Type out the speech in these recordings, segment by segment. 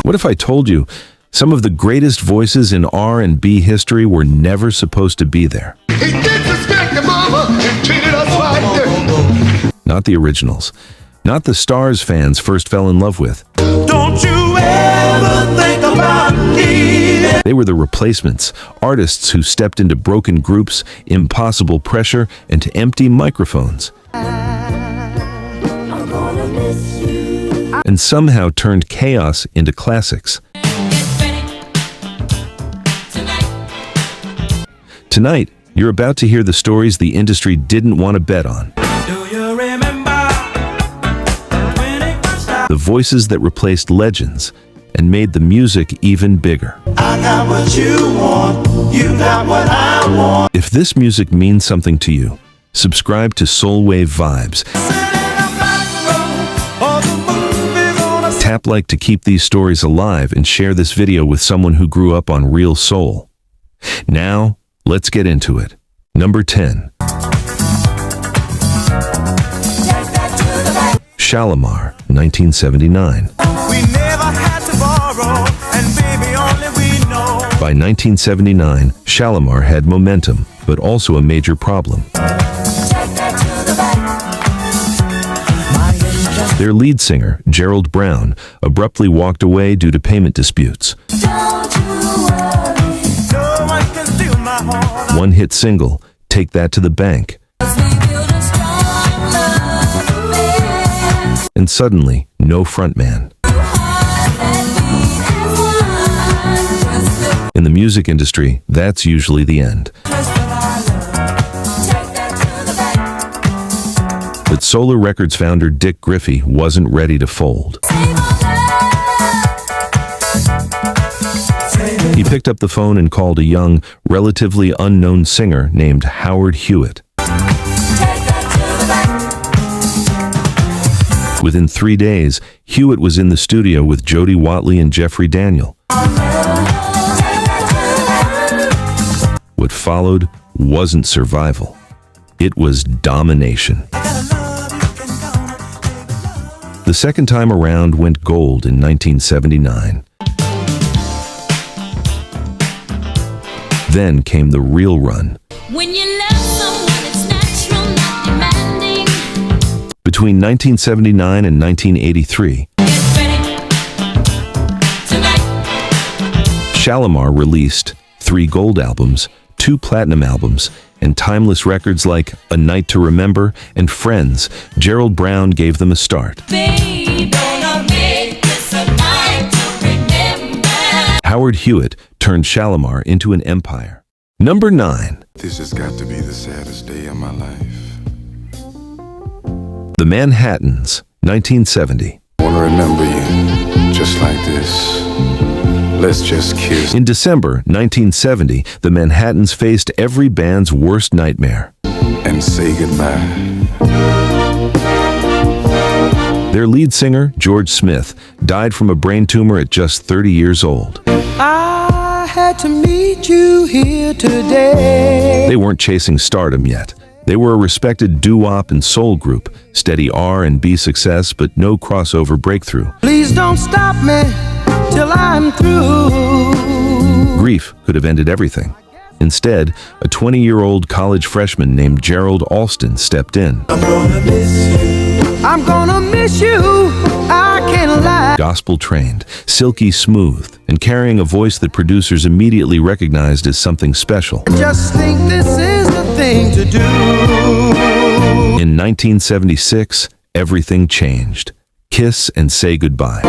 What if I told you some of the greatest voices in R&B history were never supposed to be there? He disrespected mama and treated us like dirt. Not the originals. Not the Starrs fans first fell in love with. Don't you ever think about leaving. They were the replacements, artists who stepped into broken groups, impossible pressure, and to empty microphones. And somehow turned chaos into classics. Tonight, you're about to hear the stories the industry didn't want to bet on. Do you remember when it first started? The voices that replaced legends and made the music even bigger. I got what you want, you got what I want. If this music means something to you, subscribe to SoulWave Vibes. Tap like to keep these stories alive and share this video with someone who grew up on real soul. Now, let's get into it. Number 10. Shalamar, 1979. We never had to borrow, and baby, only we know. By 1979, Shalamar had momentum, but also a major problem. Their lead singer, Gerald Brown, abruptly walked away due to payment disputes. One-hit single, Take That to the Bank. And suddenly, no frontman. In the music industry, that's usually the end. But Solar Records founder Dick Griffey wasn't ready to fold. He picked up the phone and called a young, relatively unknown singer named Howard Hewitt. Within 3 days, Hewitt was in the studio with Jody Watley and Jeffrey Daniel. What followed wasn't survival. It was domination. The second time around went gold in 1979. Then came the real run. When you love someone, it's natural, not demanding. Between 1979 and 1983, Shalamar released 3 gold albums, 2 platinum albums, and timeless records like A Night to Remember and Friends. Gerald Brown gave them a start. Babe, gonna make this a night to remember. Howard Hewitt turned Shalamar into an empire. Number 9. This has got to be the saddest day of my life. The Manhattans, 1970. I want to remember you just like this. Let's just kiss In December 1970, the Manhattans faced every band's worst nightmare. and say goodbye. Their lead singer, George Smith, died from a brain tumor at just 30 years old. I had to meet you here today. They weren't chasing stardom yet. They were a respected doo-wop and soul group, steady R&B success, but no crossover breakthrough. Please don't stop me till I'm through. Grief could have ended everything. Instead, a 20-year-old college freshman named Gerald Alston stepped in. I'm gonna miss you. I'm gonna miss you. I can't lie. Gospel-trained, silky smooth, and carrying a voice that producers immediately recognized as something special. Just think this is the thing to do. In 1976, everything changed. Kiss and Say Goodbye.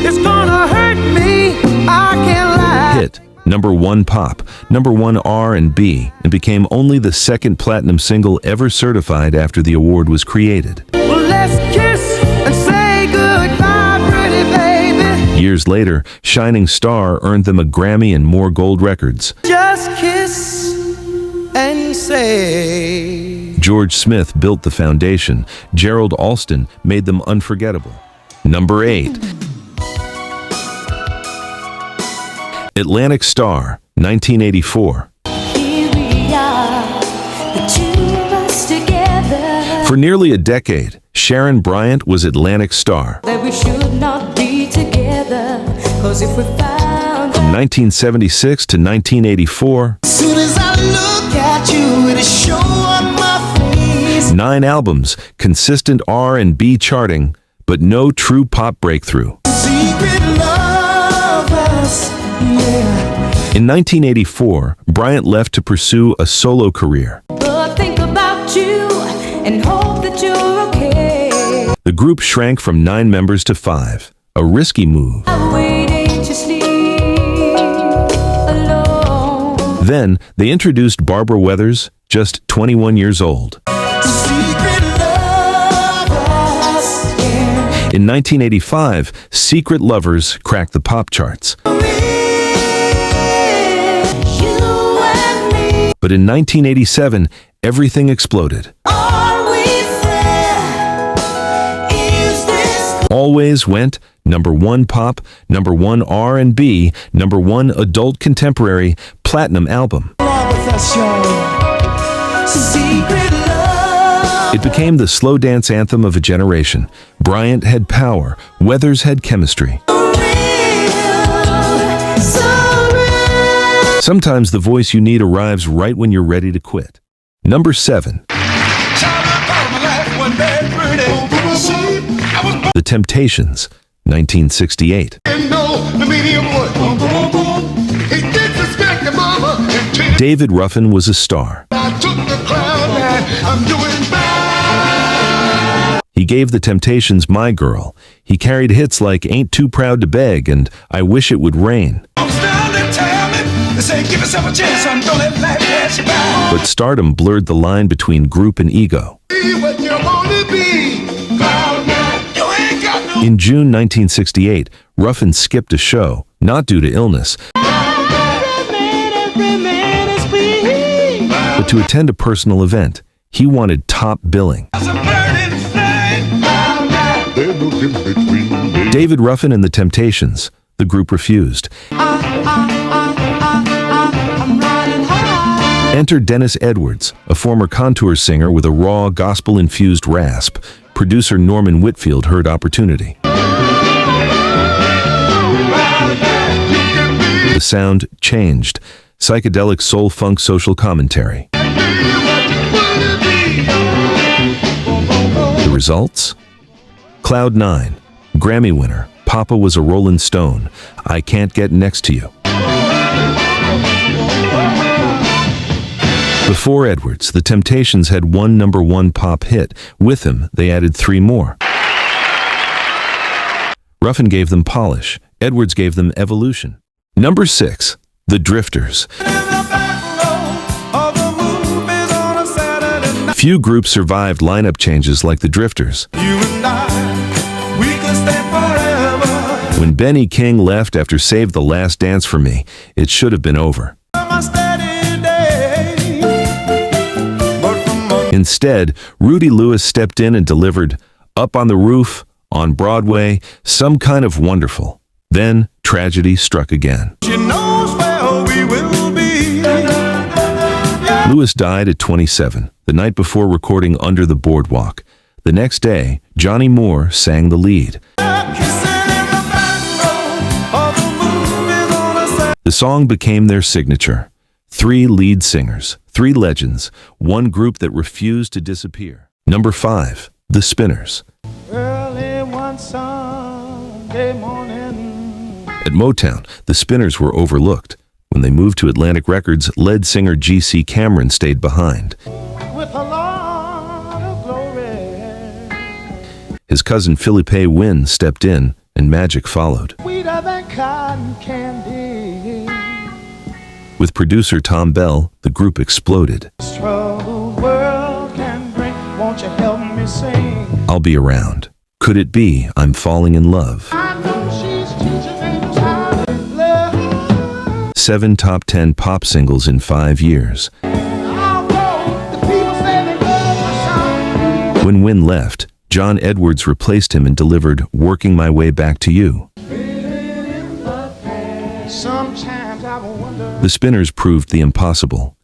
It's gonna hurt me. I can't lie. Hit #1 pop, #1 R&B, and became only the second platinum single ever certified after the award was created. Well, let's kiss and say goodbye, pretty baby. Years later, Shining Star earned them a Grammy and more gold records. Just kiss and say. George Smith built the foundation. Gerald Alston made them unforgettable. Number 8. Atlantic Starr, 1984. Here we are, the two of us together. For nearly a decade, Sharon Bryant was Atlantic Starr. That we should not be together, 'cause if we found From 1976 to 1984, Soon as I look at you, it'll show on my face. 9 albums, consistent R&B charting, but no true pop breakthrough. Secret lovers, yeah. In 1984, Bryant left to pursue a solo career. but think about you and hope that you're okay. The group shrank from 9 members to 5, a risky move. I'm waiting to sleep alone. Then, they introduced Barbara Weathers, just 21 years old. Secret lovers, yeah. In 1985, Secret Lovers cracked the pop charts. You and me, But in 1987, everything exploded. are we friends? Is this Always went #1 pop, #1 R&B, #1 adult contemporary, platinum album. wrong with us, y'all? Secret love. It became the slow dance anthem of a generation. Bryant had power, Weathers had chemistry. Sometimes the voice you need arrives right when you're ready to quit. Number 7. The Temptations, 1968. David Ruffin was a star. He gave the Temptations My Girl. He carried hits like Ain't Too Proud to Beg and I Wish It Would Rain. But stardom blurred the line between group and ego. In June 1968, Ruffin skipped a show, not due to illness, but to attend a personal event. He wanted top billing. David Ruffin and the Temptations. The group refused. Enter Dennis Edwards, a former Contour singer with a raw, gospel-infused rasp. Producer Norman Whitfield heard opportunity. The sound changed. Psychedelic soul-funk social commentary. The results? Cloud 9, Grammy winner, Papa Was a Rollin' Stone, I Can't Get Next to You. Before Edwards, the Temptations had one #1 pop hit. With him, they added 3 more. Ruffin gave them polish. Edwards gave them evolution. Number 6, The Drifters. Few groups survived lineup changes like the Drifters. When Benny King left after Save the Last Dance for Me, it should have been over. Instead, Rudy Lewis stepped in and delivered Up on the Roof, on Broadway, Some Kind of Wonderful. Then, tragedy struck again. Lewis died at 27, the night before recording Under the Boardwalk. The next day, Johnny Moore sang the lead. The song became their signature. 3 lead singers, 3 legends, 1 group that refused to disappear. Number 5, The Spinners. Early one Sunday morning. At Motown, the Spinners were overlooked. When they moved to Atlantic Records, lead singer G.C. Cameron stayed behind. With a lot of glory. His cousin Philippe Wynne stepped in, and magic followed. Sweeter than cotton candy. With producer Tom Bell, the group exploded. This troubled world can bring. Won't you help me sing? I'll Be Around. Could It Be I'm Falling in Love? I know she's teaching angels how to love. 7 top 10 pop singles in 5 years. Although the people say they love my song. When Wynne left, John Edwards replaced him and delivered Working My Way Back to You. Sometimes I wonder. The Spinners proved the impossible.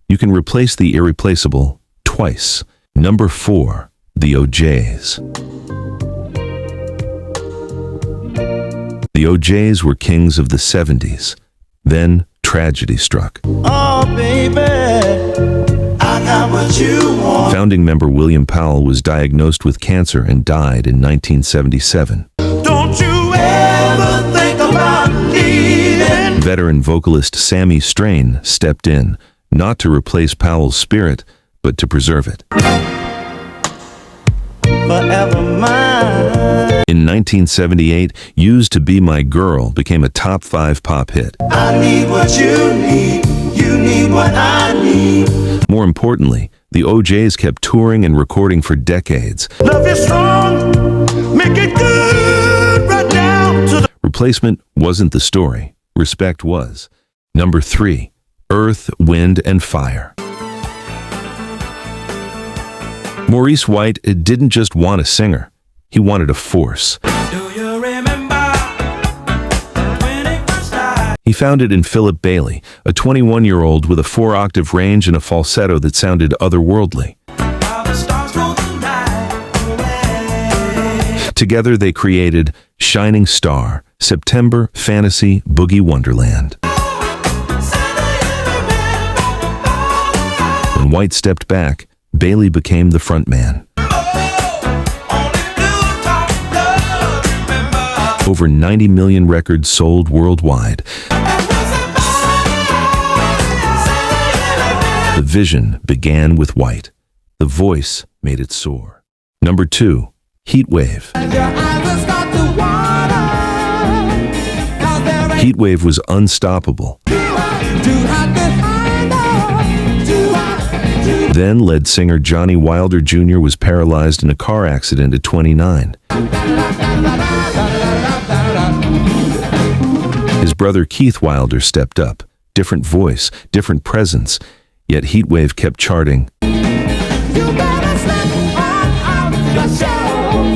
You can replace the irreplaceable twice. Number 4, The OJs. The OJs were kings of the 70s. Then tragedy struck. Oh, baby, I got what you want. Founding member William Powell was diagnosed with cancer and died in 1977. Don't you ever think about leaving. Veteran vocalist Sammy Strain stepped in, not to replace Powell's spirit, but to preserve it. Forever mine. In 1978, Used to Be My Girl became a top 5 pop hit. I need what you need what I need. More importantly, the OJs kept touring and recording for decades. Love is strong, make it good right down to the... Replacement wasn't the story. Respect was. Number 3, Earth, Wind, and Fire. Maurice White didn't just want a singer. He wanted a force. Do you remember when it first started? He found it in Philip Bailey, a 21-year-old with a 4-octave range and a falsetto that sounded otherworldly. While the stars roll the night away. Together they created Shining Star, September, Fantasy, Boogie Wonderland. When White stepped back, Bailey became the frontman. Over 90 million records sold worldwide. The vision began with White. The voice made it soar. Number 2, Heatwave. Heatwave was unstoppable. Then lead singer Johnny Wilder Jr. was paralyzed in a car accident at 29. His brother Keith Wilder stepped up. Different voice, different presence, yet Heatwave kept charting.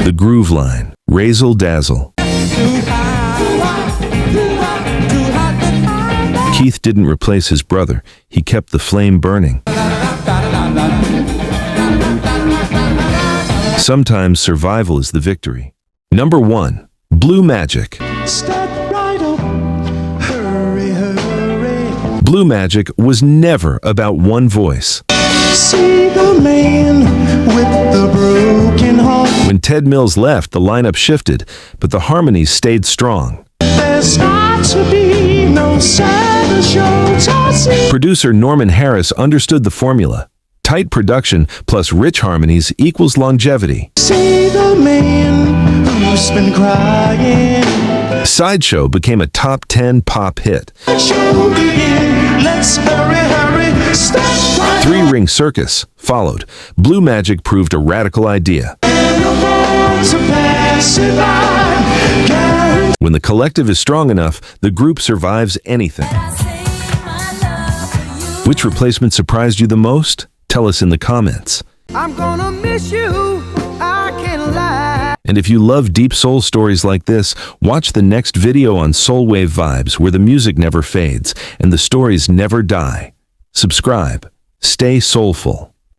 The groove line, razzle dazzle. Keith didn't replace his brother. He kept the flame burning. Sometimes survival is the victory. Number 1, Blue Magic. Step right up, hurry, hurry. Blue Magic was never about one voice. See the man with the broken heart. When Ted Mills left, the lineup shifted, but the harmonies stayed strong. There's got to be no sadder show to see. Producer Norman Harris understood the formula. Tight production plus rich harmonies equals longevity. See the man who's been crying. Sideshow became a top 10 pop hit. Show begin. Let's hurry, hurry. Step right. 3-Ring Circus followed. Blue Magic proved a radical idea. When the collective is strong enough, the group survives anything. Which replacement surprised you the most? Tell us in the comments. I'm gonna miss you, I can't lie. And if you love deep soul stories like this, watch the next video on SoulWave Vibes, where the music never fades and the stories never die. Subscribe. Stay soulful.